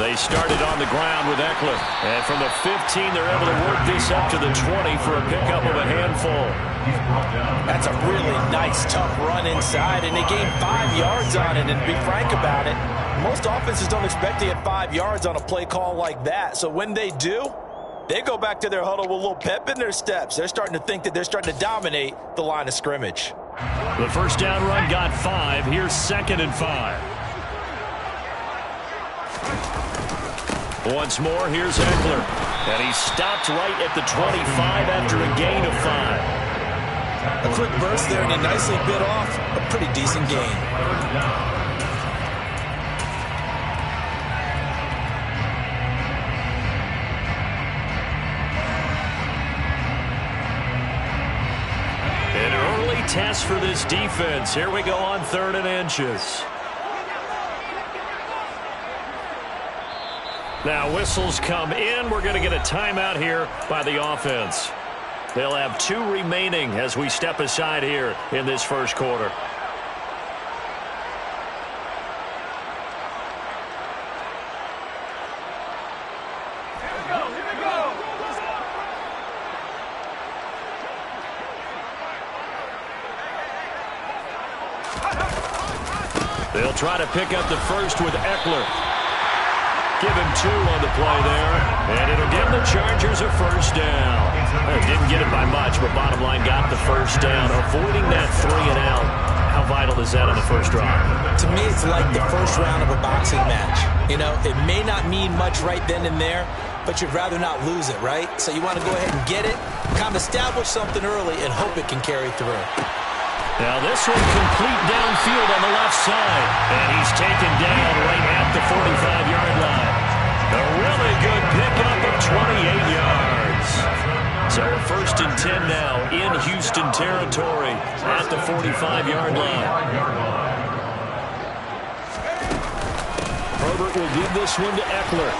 They started on the ground with Ekeler. And from the 15, they're able to work this up to the 20 for a pickup of a handful. That's a really nice, tough run inside, and they gained 5 yards on it. And to be frank about it, most offenses don't expect to get 5 yards on a play call like that. So when they do, they go back to their huddle with a little pep in their steps. They're starting to think that they're starting to dominate the line of scrimmage. The first down run got 5. Here's 2nd and 5. Once more, here's Ekeler. And he stopped right at the 25 after a gain of 5. A quick burst there, and he nicely bit off a pretty decent gain. An early test for this defense. Here we go on 3rd and inches. Now whistles come in. We're going to get a timeout here by the offense. They'll have 2 remaining as we step aside here in this first quarter. They'll try to pick up the first with Ekeler. Give him 2 on the play there, and it'll give the Chargers a first down. Didn't get it by much, but bottom line got the first down. Avoiding that 3 and out. How vital is that on the first drive? To me, it's like the first round of a boxing match. You know, it may not mean much right then and there, but you'd rather not lose it, right? So you want to go ahead and get it, kind of establish something early, and hope it can carry through. Now this one complete downfield on the left side. And he's taken down right at the 45-yard line. A really good pickup of 28 yards. So 1st and 10 now in Houston territory at the 45-yard line. Herbert will give this one to Ekeler.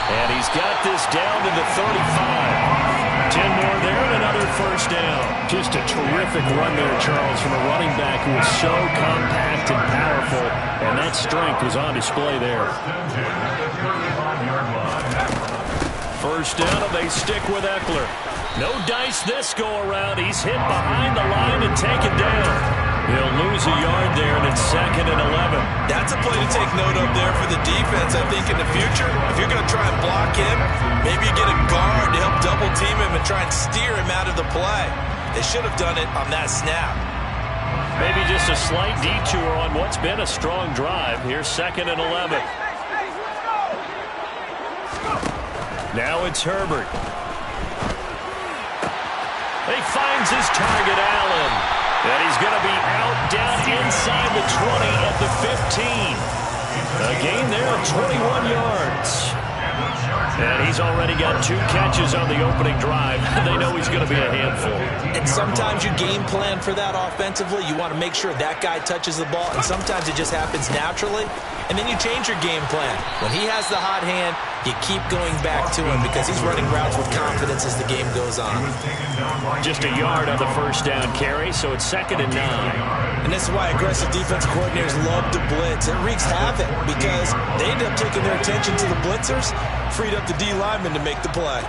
And he's got this down to the 35. 10 more there and another first down. Just a terrific run there, Charles, from a running back who is so compact and powerful, and that strength was on display there. First down, and they stick with Ekeler. No dice this go-around. He's hit behind the line and taken down. He'll lose a yard there, and it's 2nd and 11. That's a play to take note of there for the defense, I think, in the future. If you're going to try and block him, maybe you get a guard to help double-team him and try and steer him out of the play. They should have done it on that snap. Maybe just a slight detour on what's been a strong drive. Here's 2nd and 11. Now it's Herbert. He finds his target, Allen. And he's going to be out down inside the 20 at the 15. A gain there of 21 yards. And he's already got 2 catches on the opening drive. They know he's going to be a handful. And sometimes you game plan for that offensively. You want to make sure that guy touches the ball, and sometimes it just happens naturally. And then you change your game plan. When he has the hot hand, you keep going back to him because he's running routes with confidence as the game goes on. Just a yard on the first down carry, so it's 2nd and 9. And this is why aggressive defense coordinators love to blitz. It wreaks havoc because they end up taking their attention to the blitzers, freed up the D lineman to make the play.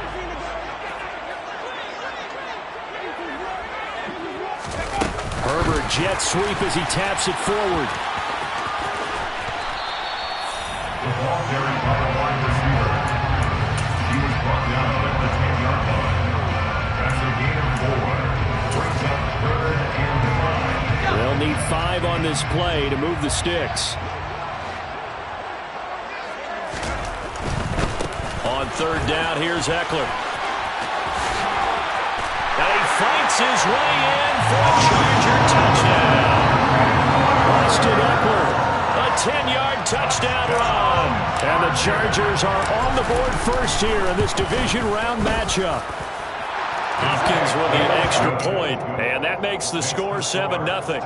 Herbert jet sweep as he taps it forward. The ball carried by the wide receiver. He was brought down at the 10-yard line. That's a gain of 4. Brings up 3rd and 5. They'll need 5 on this play to move the sticks. On 3rd down, here's Ekeler. And he fights his way in for a Charger touchdown. Austin Ekeler, a 10-yard touchdown run. And the Chargers are on the board first here in this division round matchup. Hopkins with the extra point, and that makes the score 7-0.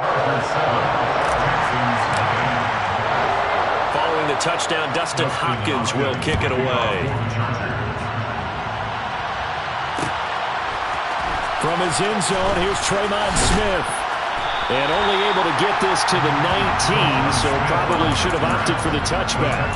Following the touchdown, Dustin Hopkins will kick it away. From his end zone, here's Tremon Smith. And only able to get this to the 19, so probably should have opted for the touchback.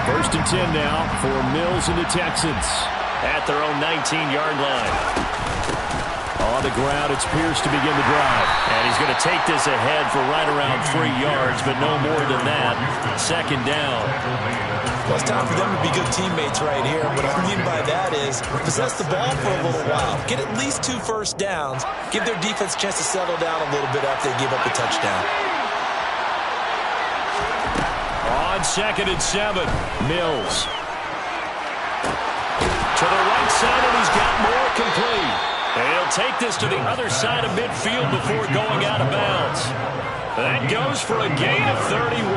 First and 10 now for Mills and the Texans at their own 19-yard line. On the ground, it's Pierce to begin the drive. And he's going to take this ahead for right around 3 yards, but no more than that. Second down. Well, it's time for them to be good teammates right here. What I mean by that is possess the ball for a little while. Get at least 2 first downs. Give their defense a chance to settle down a little bit after they give up the touchdown. On 2nd and 7, Mills. To the right side, and he's got more complete. And he'll take this to the other side of midfield before going out of bounds. That goes for a gain of 31.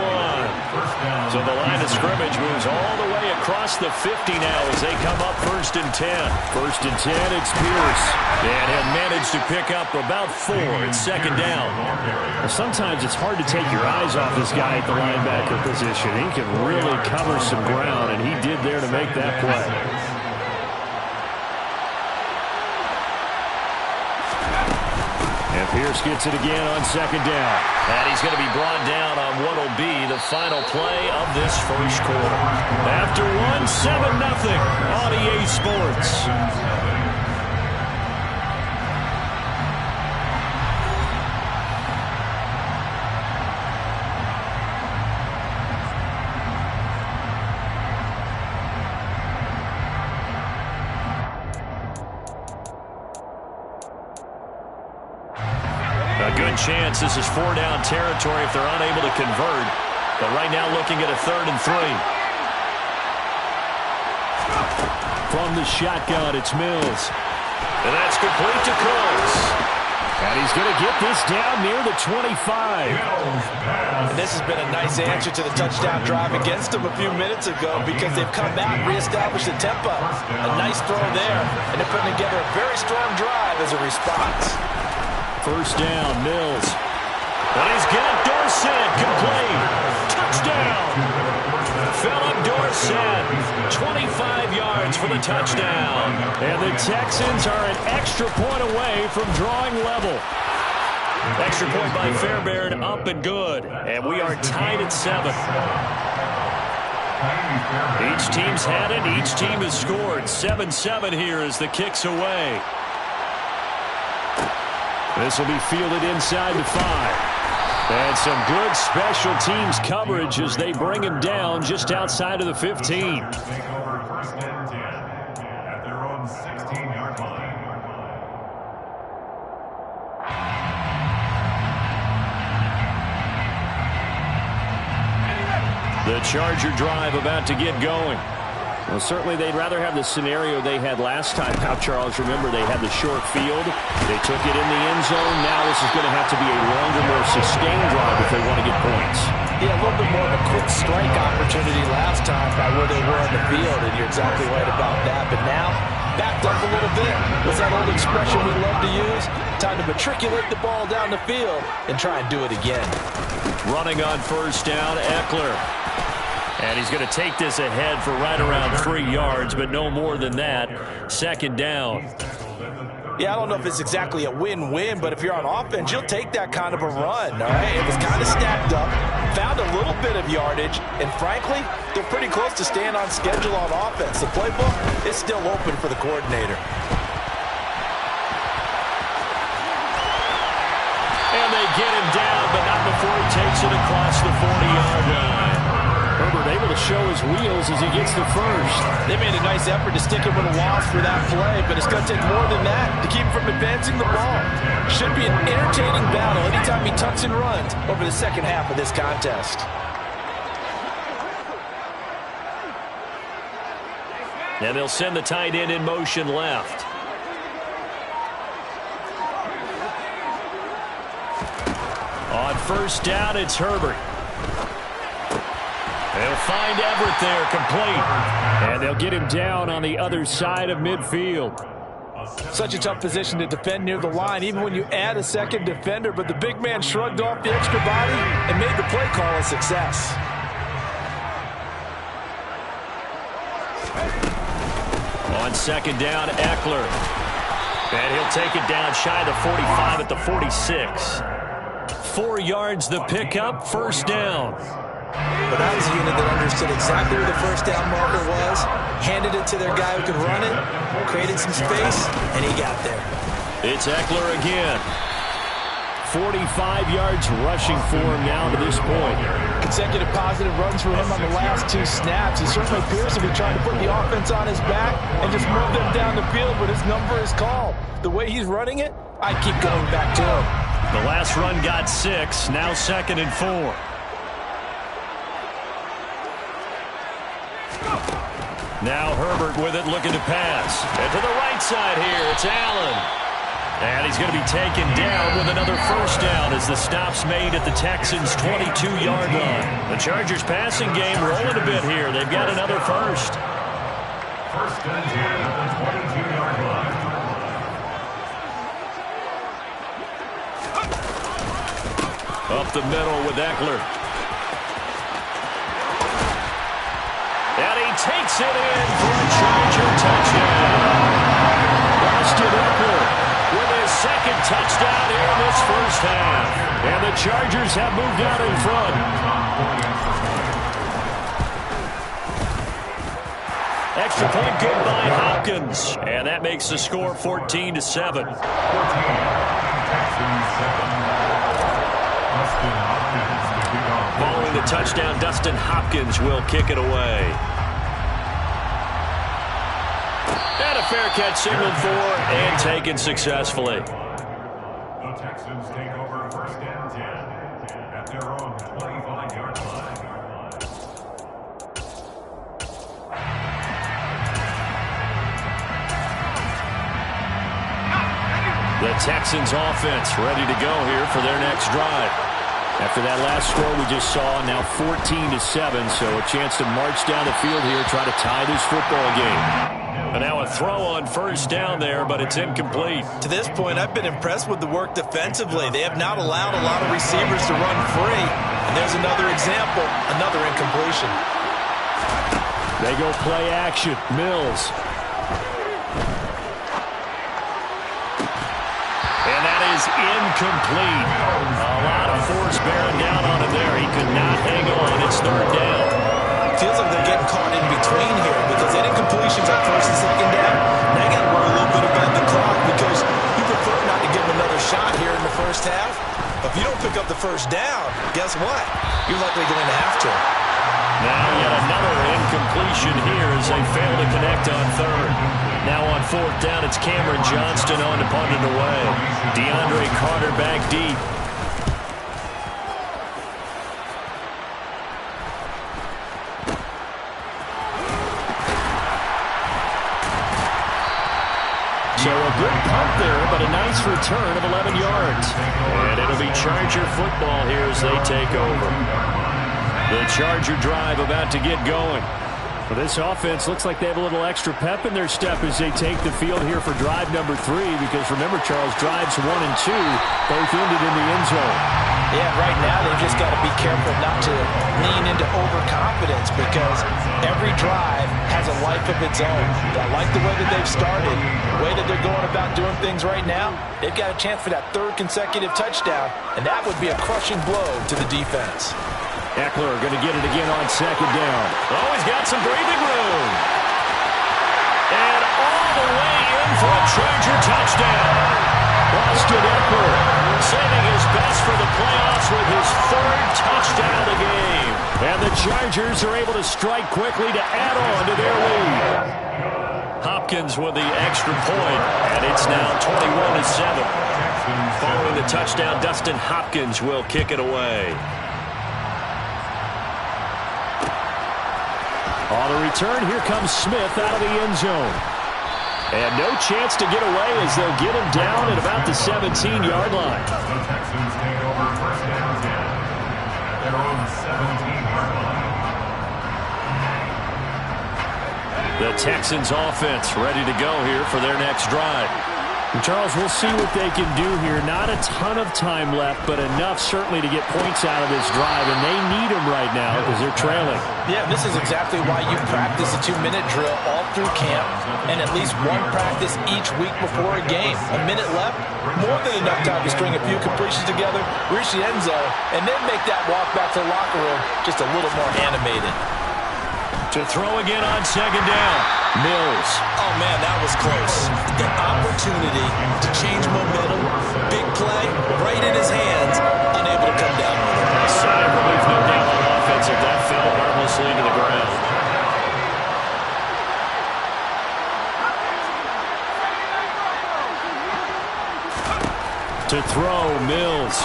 So the line of scrimmage moves all the way across the 50 now as they come up 1st and 10. 1st and 10, it's Pierce. And he'll manage to pick up about 4 at 2nd down. Well, sometimes it's hard to take your eyes off this guy at the linebacker position. He can really cover some ground, and he did there to make that play. And Pierce gets it again on 2nd down. And he's going to be brought down on what will be the final play of this first quarter. After one, 7-0 on EA Sports. Chance this is 4-down territory if they're unable to convert. But right now looking at a 3rd and 3. From the shotgun, it's Mills. And that's complete to Cooks. And he's going to get this down near the 25. And this has been a nice answer to the touchdown drive against them a few minutes ago because they've come back, reestablished the tempo. A nice throw there, and they're putting together a very strong drive as a response. 1st down, Mills. And he's got Dorsett complete. Touchdown. Philip Dorsett, 25 yards for the touchdown. And the Texans are an extra point away from drawing level. Extra point by Fairbairn, up and good. And we are tied at 7. Each team's had it. Each team has scored. 7-7 here as the kick's away. This will be fielded inside the 5. And some good special teams coverage as they bring him down just outside of the 15. The Charger drive about to get going. Well, certainly they'd rather have the scenario they had last time out, Charles. Remember, they had the short field. They took it in the end zone. Now this is going to have to be a longer, more sustained drive if they want to get points. Yeah, a little bit more of a quick strike opportunity last time by where they were on the field, and you're exactly right about that. But now, backed up a little bit. What's that old expression we love to use? Time to matriculate the ball down the field and try and do it again. Running on 1st down, Eckler. And he's going to take this ahead for right around 3 yards, but no more than that. 2nd down. Yeah, I don't know if it's exactly a win-win, but if you're on offense, you'll take that kind of a run, all right? It was kind of stacked up, found a little bit of yardage, and frankly, they're pretty close to staying on schedule on offense. The playbook is still open for the coordinator. And they get him down, but not before he takes it across the 40-yard line. Herbert able to show his wheels as he gets the first. They made a nice effort to stick him with a loss for that play, but it's going to take more than that to keep him from advancing the ball. Should be an entertaining battle anytime he tucks and runs over the second half of this contest. And they'll send the tight end in motion left. On 1st down, it's Herbert. They'll find Everett there, complete. And they'll get him down on the other side of midfield. Such a tough position to defend near the line, even when you add a second defender. But the big man shrugged off the extra body and made the play call a success. On second down, Eckler. And he'll take it down shy of the 45 at the 46. 4 yards the pickup, first down. But that was a unit that understood exactly where the first down marker was, handed it to their guy who could run it, created some space, and he got there. It's Eckler again. 45 yards rushing for him now to this point. Consecutive positive runs for him on the last 2 snaps. He certainly appears to be trying to put the offense on his back and just move them down the field, but his number is called. The way he's running it, I keep going back to him. The last run got 6, now 2nd and 4. Now Herbert with it, looking to pass. And to the right side here, it's Allen. And he's going to be taken down with another first down as the stop's made at the Texans' 22-yard line. The Chargers passing game rolling a bit here. They've got another first. First and 10 at the 22-yard line. Up the middle with Eckler. And he takes it in for a Charger touchdown. Austin Eckler with his second touchdown here in this first half. And the Chargers have moved out in front. Extra point good by Hopkins. And that makes the score 14-7. Following the touchdown, Dustin Hopkins will kick it away. And a fair catch signaled for and taken successfully. The Texans take over first and 10 at their own 25-yard line. The Texans offense ready to go here for their next drive. After that last score we just saw, now 14-7, so a chance to march down the field here, try to tie this football game. And now a throw on first down there, but it's incomplete. To this point, I've been impressed with the work defensively. They have not allowed a lot of receivers to run free. And there's another example, another incompletion. They go play action. Mills. And that is incomplete. A lot of force bearing down on him there. He could not hang on. It's third down. Feels like they're getting caught in between here because they did completions on first and second down. Now you got to worry a little bit about the clock because you prefer not to give them another shot here in the first half. But if you don't pick up the first down, guess what? You're likely going to have to. Now yet another incompletion here as they fail to connect on third. Now on fourth down, it's Cameron Johnston on to punt it away. DeAndre Carter back deep. So a good punt there, but a nice return of 11 yards. And it'll be Charger football here as they take over. The Charger drive about to get going. Well, this offense looks like they have a little extra pep in their step as they take the field here for drive number 3, because remember, Charles, drives 1 and 2 both ended in the end zone. Yeah, right now they've just got to be careful not to lean into overconfidence because every drive has a life of its own. I like the way that they've started, the way that they're going about doing things right now. They've got a chance for that 3rd consecutive touchdown, and that would be a crushing blow to the defense. Eckler going to get it again on second down. Oh, he's got some breathing room. And all the way in for a Charger touchdown. Austin Eckler saving his best for the playoffs with his 3rd touchdown of the game. And the Chargers are able to strike quickly to add on to their lead. Hopkins with the extra point, and it's now 21-7. Following the touchdown, Dustin Hopkins will kick it away. On the return, here comes Smith out of the end zone. And no chance to get away as they'll get him down at about the 17-yard line. The Texans take over first down 10 at their own 17-yard line. The Texans offense ready to go here for their next drive. Charles, we'll see what they can do here. Not a ton of time left, but enough certainly to get points out of this drive, and they need them right now because they're trailing. Yeah, this is exactly why you practice a 2-minute drill all through camp and at least one practice each week before a game. A minute left, more than enough time to string a few completions together, reach the end zone, and then make that walk back to the locker room just a little more animated. To throw again on second down, Mills. Oh, man, that was close. The opportunity to change momentum, big play, right in his hands, unable to come down on it. A sigh of relief, no doubt, on offense if that fell harmlessly to the ground. To throw, Mills.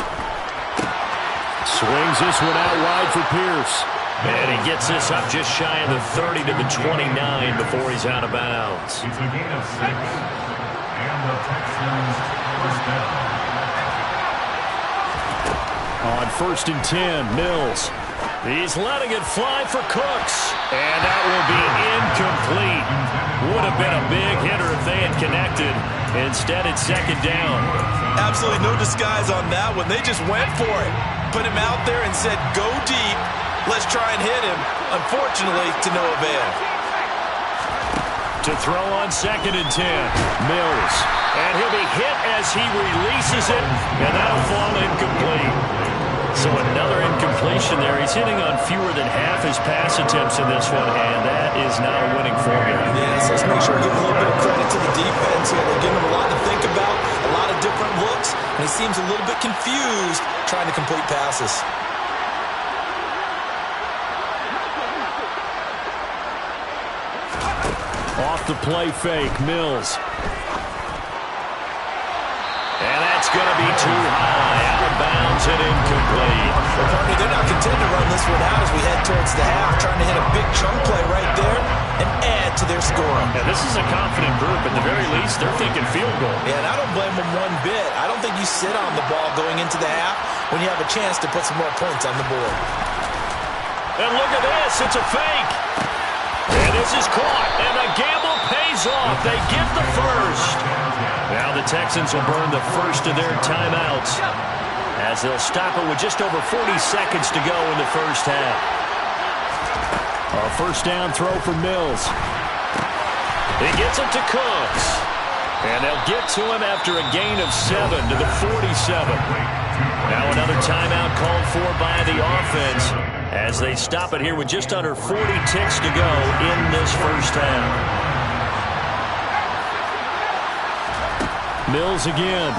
Swings this one out wide for Pierce. And he gets this up just shy of the 30 to the 29 before he's out of bounds. It's a gain of 6, and the Texans first down. On 1st and 10, Mills. He's letting it fly for Cooks. And that will be incomplete. Would have been a big hitter if they had connected. Instead, it's second down. Absolutely no disguise on that one. They just went for it. Put him out there and said, go deep. Let's try and hit him. Unfortunately, to no avail. To throw on 2nd and 10, Mills. And he'll be hit as he releases it, and that'll fall incomplete. So another incompletion there. He's hitting on fewer than half his pass attempts in this one, and that is not a winning formula. Yes, let's make sure we give a little bit of credit to the defense here. They're giving him a lot to think about, a lot of different looks, and he seems a little bit confused trying to complete passes. Off the play fake, Mills. And that's going to be too high. Out of bounds and incomplete. Well, partner, they're not content to run this one out as we head towards the half, trying to hit a big chunk play right there and add to their scoring. Yeah, this is a confident group. At the very least, they're thinking field goal. Yeah, and I don't blame them one bit. I don't think you sit on the ball going into the half when you have a chance to put some more points on the board. And look at this. It's a fake. And this is caught, and the gamble pays off. They get the first. Now the Texans will burn the first of their timeouts as they'll stop it with just over 40 seconds to go in the first half. A first down throw for Mills. He gets it to Cooks. And they'll get to him after a gain of 7 to the 47. Now another timeout called for by the offense as they stop it here with just under 40 ticks to go in this first half. Mills again.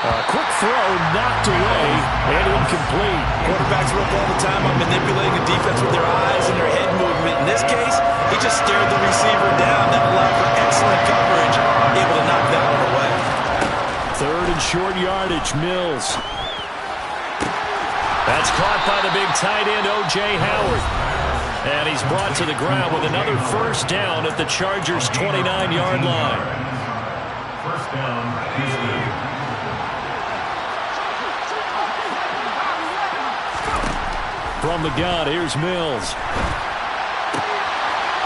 A quick throw knocked away and incomplete. Quarterbacks work all the time on manipulating the defense with their eyes and their head movement. In this case, he just stared the receiver down. That allowed for excellent coverage, able to knock that one away. 3rd and short yardage, Mills. That's caught by the big tight end, O.J. Howard. And he's brought to the ground with another first down at the Chargers' 29-yard line. First down, Houston. From the gun, here's Mills.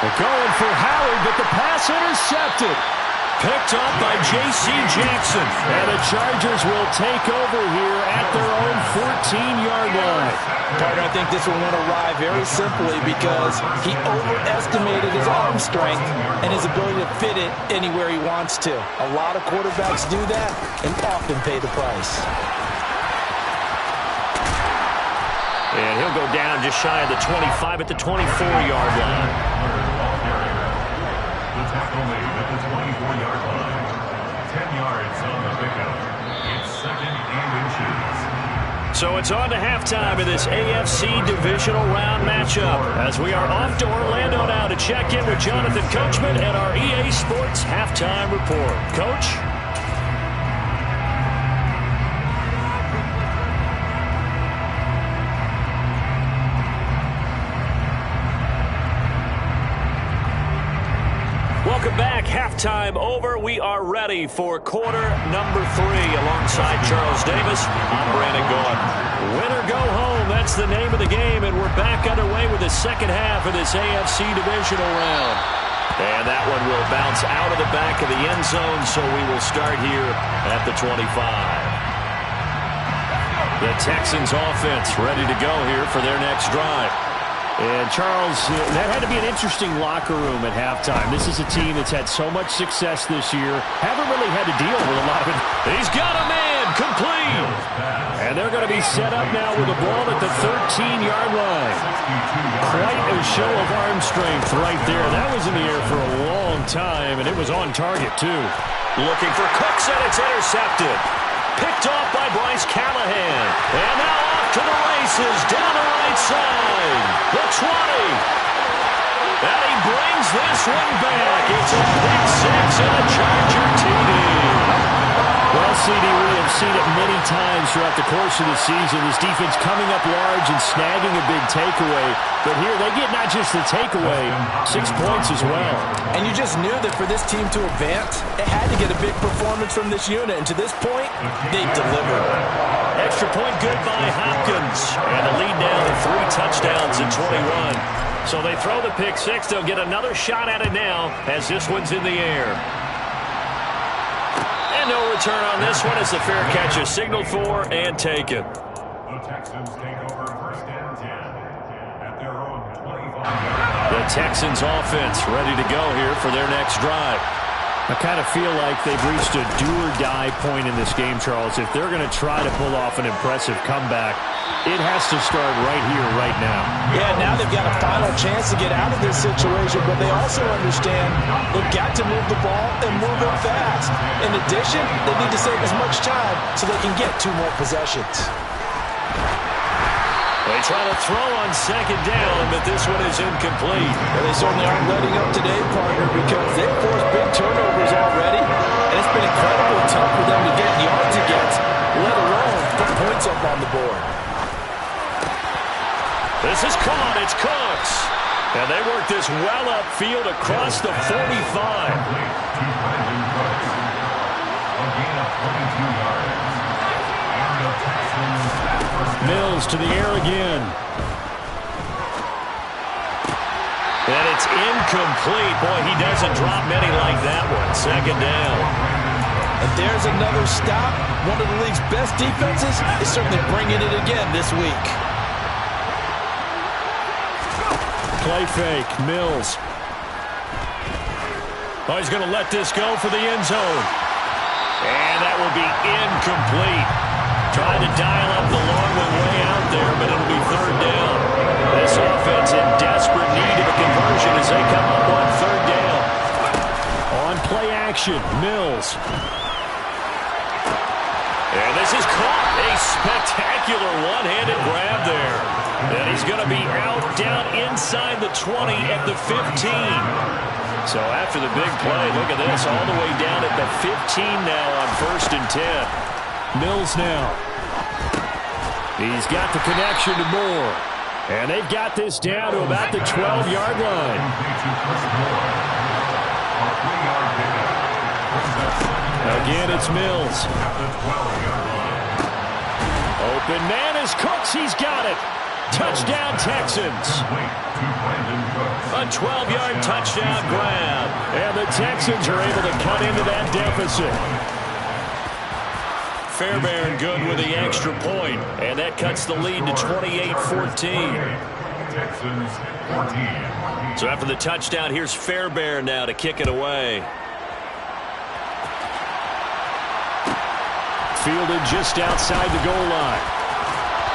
They're going for Howard, but the pass intercepted. Picked up by J.C. Jackson. And the Chargers will take over here at their own 14-yard line. Partner, I think this one went awry very simply because he overestimated his arm strength and his ability to fit it anywhere he wants to. A lot of quarterbacks do that and often pay the price. And he'll go down just shy of the 25 at the 24-yard line. The tackle made at the 24-yard line. 10 yards on the pickup. It's 2nd and inches. So it's on to halftime of this AFC Divisional Round matchup as we are off to Orlando now to check in with Jonathan Coachman and our EA Sports Halftime Report. Coach? Welcome back. Halftime over. We are ready for quarter number 3 alongside Charles Davis. I'm Brandon Gaudin. Win or go home, that's the name of the game, and we're back underway with the second half of this AFC Divisional Round. And that one will bounce out of the back of the end zone, so we will start here at the 25. The Texans offense ready to go here for their next drive. And Charles, that had to be an interesting locker room at halftime. This is a team that's had so much success this year. Haven't really had to deal with a lot of it. He's got a man, complete. And they're going to be set up now with the ball at the 13-yard line. Quite a show of arm strength right there. That was in the air for a long time, and it was on target, too. Looking for Cooks, and it's intercepted. Picked off by Bryce Callahan. And now off to the races, down the right side. The 20. And he brings this one back. It's a pick six and a Charger TD. Well, CD, we have seen it many times throughout the course of the season. This defense coming up large and snagging a big takeaway. But here they get not just the takeaway, 6 points as well. And you just knew that for this team to advance, it had to get a big performance from this unit. And to this point, they've delivered. Extra point good by Hopkins. And the lead down to 3 touchdowns in 21. So they throw the pick six. They'll get another shot at it now as this one's in the air. And no return on this one as the fair catch is signaled for and taken. The Texans take over first and 10 at their own 25. The Texans offense ready to go here for their next drive. I kind of feel like they've reached a do-or-die point in this game, Charles. If they're going to try to pull off an impressive comeback, it has to start right here, right now. Yeah, now they've got a final chance to get out of this situation, but they also understand they've got to move the ball and move it fast. In addition, they need to save as much time so they can get 2 more possessions. They try to throw on second down, but this one is incomplete. Well, they certainly aren't letting up today, partner, because they've forced big turnovers already, and it's been incredibly tough for them to get yards against, let alone put points up on the board. This is caught. It's Cooks. And they work this well upfield across the 45. A gain of 22 yards. And the Texans at first. Mills to the air again. And it's incomplete. Boy, he doesn't drop many like that one. Second down. And there's another stop. One of the league's best defenses is certainly bringing it again this week. Play fake, Mills. Oh, he's going to let this go for the end zone. And that will be incomplete. Trying to dial up the long one way out there, but it'll be third down. This offense in desperate need of a conversion as they come up on third down. On play action, Mills. And this is caught. A spectacular one-handed grab there. And he's going to be out down inside the 20 at the 15. So after the big play, look at this, all the way down at the 15 now on first and 10. Mills now. He's got the connection to Moore. And they've got this down to about the 12-yard line. Again, it's Mills. Open man is Cooks. He's got it. Touchdown, Texans. A 12-yard touchdown grab. And the Texans are able to cut into that deficit. Fairbairn good with the extra point. And that cuts the lead to 28-14. Texans 14. So after the touchdown, here's Fairbairn now to kick it away. Fielded just outside the goal line.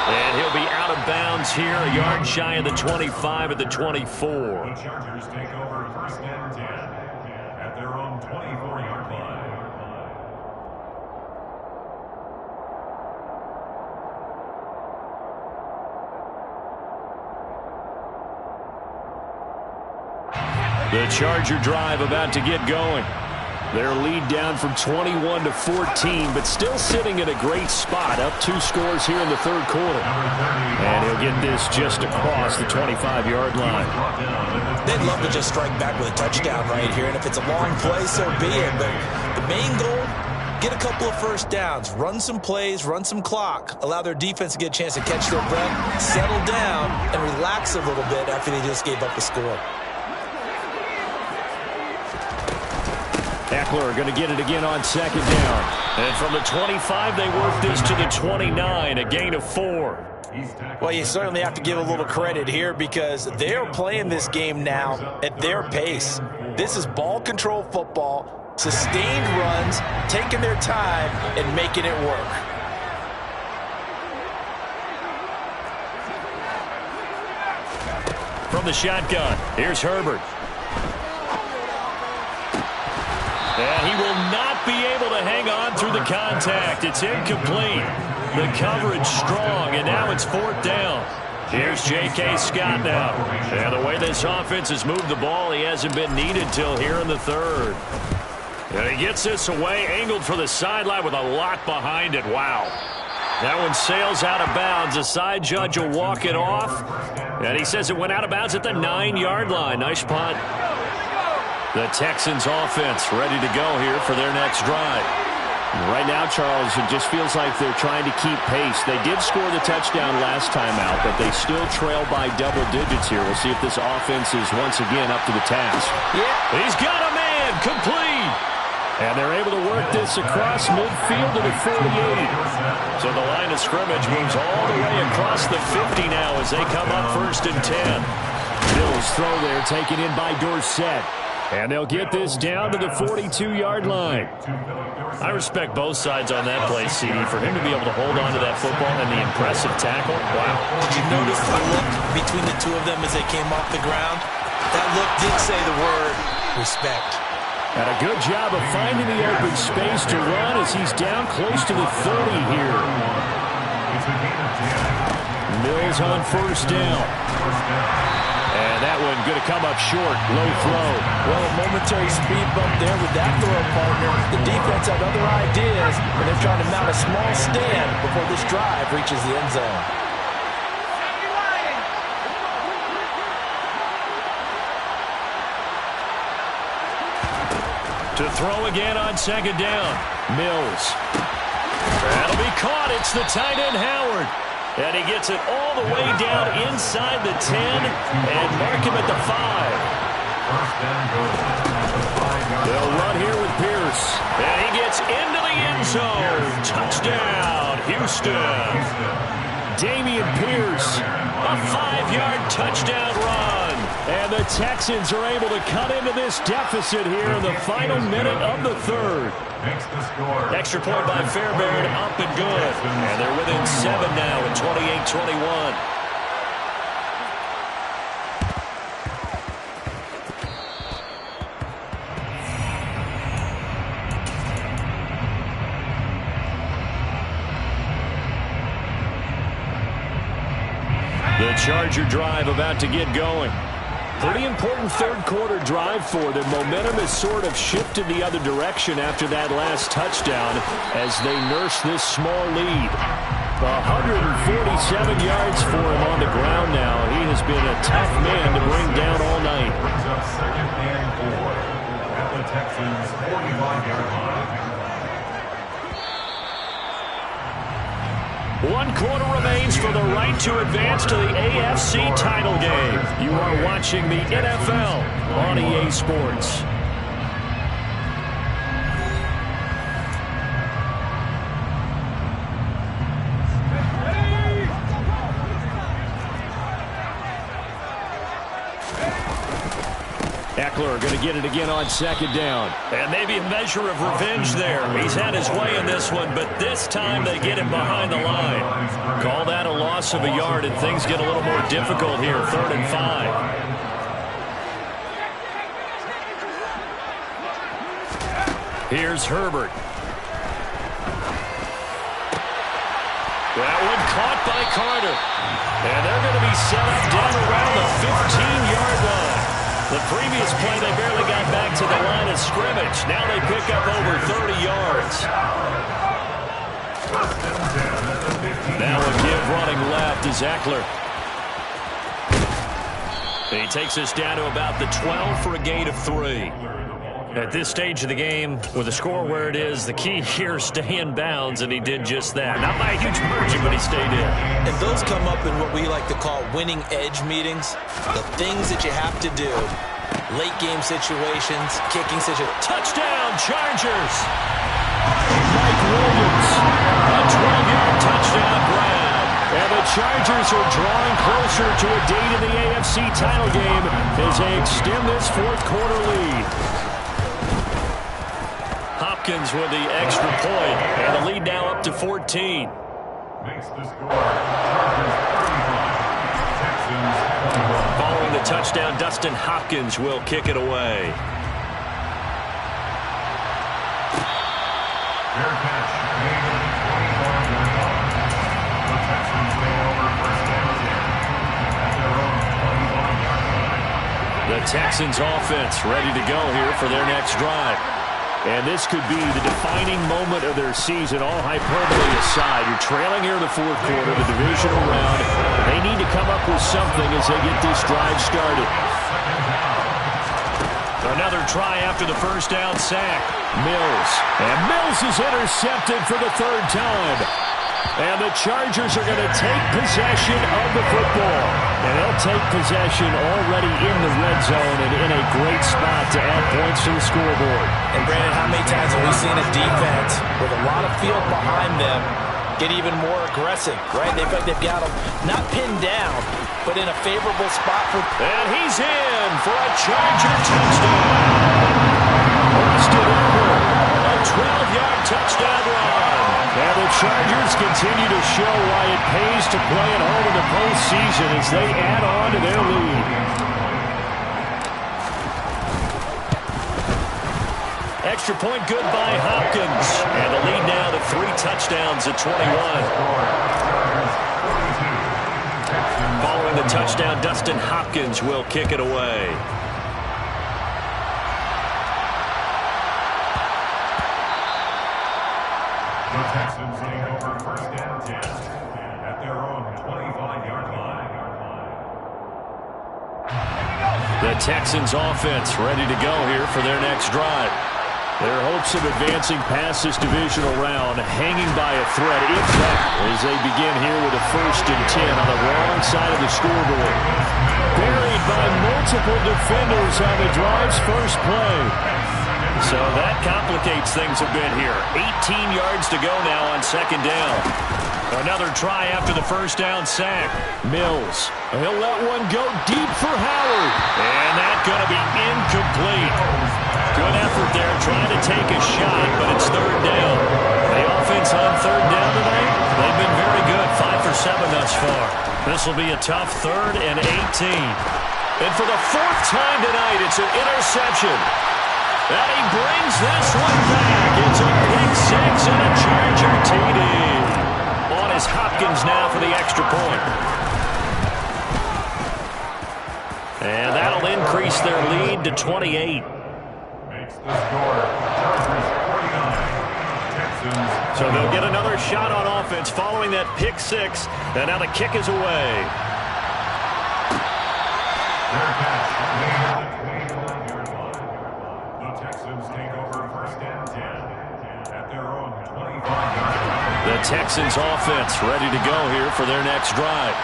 And he'll be out of bounds here, a yard shy of the 25 at the 24. The Chargers take over first and 10 at their own 24-yard line. The Charger drive about to get going. Their lead down from 21 to 14, but still sitting in a great spot, up 2 scores here in the third quarter. And he'll get this just across the 25-yard line. They'd love to just strike back with a touchdown right here, and if it's a long play, so be it. But the main goal, get a couple of first downs, run some plays, run some clock, allow their defense to get a chance to catch their breath, settle down, and relax a little bit after they just gave up a score. Eckler going to get it again on second down. And from the 25, they work this to the 29, a gain of 4. Well, you certainly have to give a little credit here because they're playing this game now at their pace. This is ball control football, sustained runs, taking their time and making it work. From the shotgun, here's Herbert. And he will not be able to hang on through the contact. It's incomplete. The coverage strong, and now it's 4th down. Here's J.K. Scott now. And the way this offense has moved the ball, he hasn't been needed till here in the 3rd. And he gets this away, angled for the sideline with a lot behind it. Wow. That one sails out of bounds. The side judge will walk it off. And he says it went out of bounds at the 9-yard line. Nice punt. The Texans offense ready to go here for their next drive. Right now, Charles, it just feels like they're trying to keep pace. They did score the touchdown last time out, but they still trail by double digits here. We'll see if this offense is once again up to the task. Yeah. He's got a man, complete. And they're able to work this across midfield to the 48. So the line of scrimmage moves all the way across the 50 now as they come up 1st and 10. Mills throw there, taken in by Dorsett. And they'll get this down to the 42-yard line. I respect both sides on that play, CD. For him to be able to hold on to that football and the impressive tackle, wow. Did you notice the look between the two of them as they came off the ground? That look did say the word respect. And a good job of finding the open space to run as he's down close to the 30 here. Mills on 1st down. And that one going to come up short. Low throw. Well, a momentary speed bump there with that throw partner. The defense had other ideas, and they're trying to mount a small stand before this drive reaches the end zone. To throw again on 2nd down. Mills. That'll be caught. It's the tight end, Howard. And he gets it all the way down inside the 10 and mark him at the 5. They'll run here with Pierce. And he gets into the end zone. Touchdown, Houston. Damian Pierce, a 5-yard touchdown run. And the Texans are able to cut into this deficit here in the final minute of the 3rd. Extra point by Fairbairn, up and good. And they're within 7 now at 28-21. The Charger drive about to get going. Pretty important 3rd quarter drive for them. Momentum has sort of shifted the other direction after that last touchdown as they nurse this small lead. 147 yards for him on the ground now. He has been a tough man to bring down all night. Brings up 2nd and 4 at the Texans' 45-yard line. 1 quarter remains for the right to advance to the AFC title game. You are watching the NFL on EA Sports. Eckler going to get it again on 2nd down. And maybe a measure of revenge there. He's had his way in this one, but this time they get him behind the line. Call that a loss of a yard, and things get a little more difficult here, 3rd and 5. Here's Herbert. That one caught by Carter. And they're going to be set up down around the 15-yard line. The previous play, they barely got back to the line of scrimmage. Now they pick up over 30 yards. Now a give running left is Eckler. He takes us down to about the 12 for a gain of 3. At this stage of the game, with the score where it is, the key here is stay in bounds, and he did just that. Not by a huge margin, but he stayed in. And those come up in what we like to call winning edge meetings. The things that you have to do late game situations, kicking situations. Touchdown, Chargers! Mike Williams, a 12-yard touchdown grab. And the Chargers are drawing closer to a date in the AFC title game as they extend this fourth quarter lead. Hopkins with the extra point, and the lead now up to 14. Makes the score. Chargers 35. Texans 21. Following the touchdown, Dustin Hopkins will kick it away. Fair catch made at the 25-yard line. The Texans take over first down 10 at their own 25-yard line. The Texans offense ready to go here for their next drive. And this could be the defining moment of their season, all hyperbole aside. You're trailing here in the fourth quarter, the divisional round. They need to come up with something as they get this drive started. Another try after the first down sack. Mills. And Mills is intercepted for the third time. And the Chargers are going to take possession of the football. And they'll take possession already in the red zone and in a great spot to add points to the scoreboard. And Brandon, how many times have we seen a defense with a lot of field behind them get even more aggressive, right? They feel like they've got them not pinned down, but in a favorable spot for... And he's in for a Charger touchdown. Austin Ekeler, a 12-yard touchdown run. And the Chargers continue to show why it pays to play at home in the postseason as they add on to their lead. Extra point good by Hopkins. And the lead now to 3 touchdowns at 21. Following the touchdown, Dustin Hopkins will kick it away. The Texans take over first down 10 at their own 25-yard line. The Texans offense ready to go here for their next drive. Their hopes of advancing past this divisional round hanging by a thread, if that, as they begin here with a 1st and 10 on the wrong side of the scoreboard. Buried by multiple defenders on the drive's first play. So that complicates things a bit here. 18 yards to go now on 2nd down. Another try after the first down sack. Mills. He'll let one go deep for Howard. And that's going to be incomplete. Good effort there trying to take a shot, but it's 3rd down. The offense on 3rd down tonight, they've been very good. 5 for 7 thus far. This will be a tough 3rd and 18. And for the 4th time tonight, it's an interception. And he brings this one back. It's a pick 6 and a Charger TD. On is Hopkins now for the extra point. And that'll increase their lead to 28. Makes the score. Chargers 49. Texans. So they'll get another shot on offense following that pick 6. And now the kick is away. Fair catch made at the 21-yard line. The Texans take over first down 10 at their own 25-yard line. The Texans offense ready to go here for their next drive.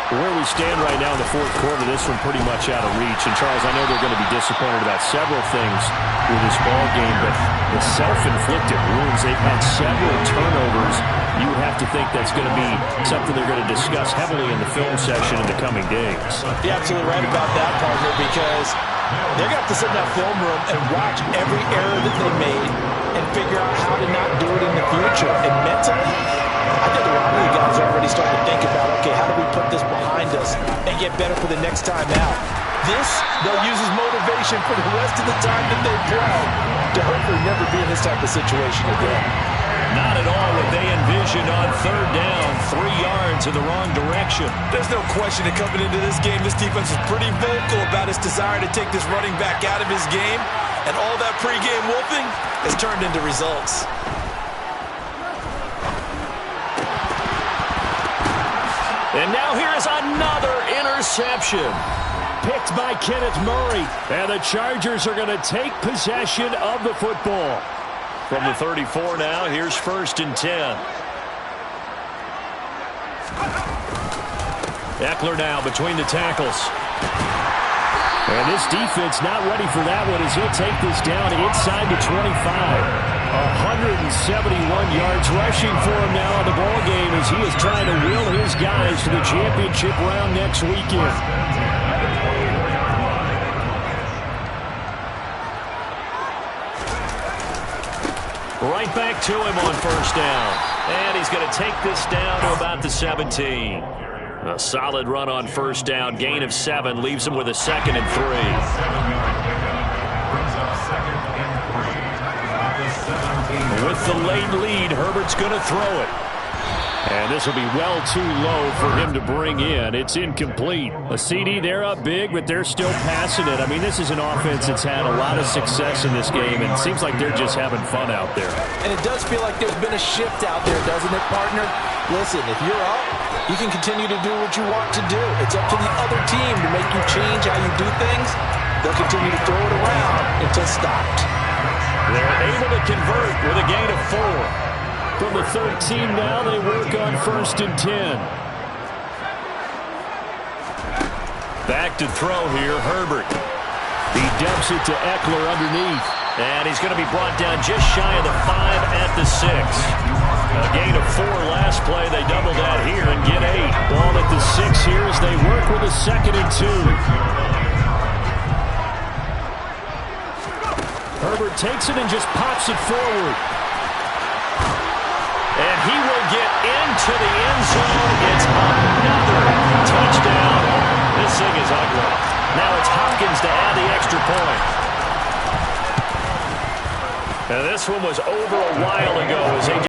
Where we stand right now in the fourth quarter, this one pretty much out of reach. And, Charles, I know they're going to be disappointed about several things with this ball game, but the self-inflicted wounds, they've had several turnovers. You would have to think that's going to be something they're going to discuss heavily in the film session in the coming days. You're absolutely right about that, partner, because they're going to have to sit in that film room and watch every error that they made and figure out how to not do it in the future. And mentally, I think a lot of the guys are already starting to think about, okay, how do we put this behind us and get better for the next time out? This, they'll use as motivation for the rest of the time that they play to hopefully never be in this type of situation again. Not at all what they envisioned on 3rd down, 3 yards in the wrong direction. There's no question that coming into this game, this defense is pretty vocal about its desire to take this running back out of his game, and all that pregame wolfing has turned into results. And now here is another interception. Picked by Kenneth Murray. And the Chargers are going to take possession of the football. From the 34 now, here's 1st and 10. Ekeler now between the tackles. And this defense not ready for that one as he'll take this down inside the 25. 171 yards rushing for him now on the ball game as he is trying to will his guys to the championship round next weekend. Right back to him on first down. And he's going to take this down to about the 17. A solid run on first down. Gain of 7 leaves him with a 2nd and 3. With the late lead, Herbert's going to throw it. And this will be well too low for him to bring in. It's incomplete. A CD, they're up big, but they're still passing it. I mean, this is an offense that's had a lot of success in this game, and it seems like they're just having fun out there. And it does feel like there's been a shift out there, doesn't it, partner? Listen, if you're up, you can continue to do what you want to do. It's up to the other team to make you change how you do things. They'll continue to throw it around until stopped. They're able to convert with a gain of 4. From the 13 now, they work on 1st and 10. Back to throw here, Herbert. He dumps it to Eckler underneath. And he's going to be brought down just shy of the 5 at the 6. A gain of 4 last play. They double that here and get 8. Ball at the 6 here as they work with a 2nd and 2. Herbert takes it and just pops it forward. And he will get into the end zone. It's another touchdown. This thing is ugly. Now it's Hopkins to add the extra point. And this one was over a while ago as they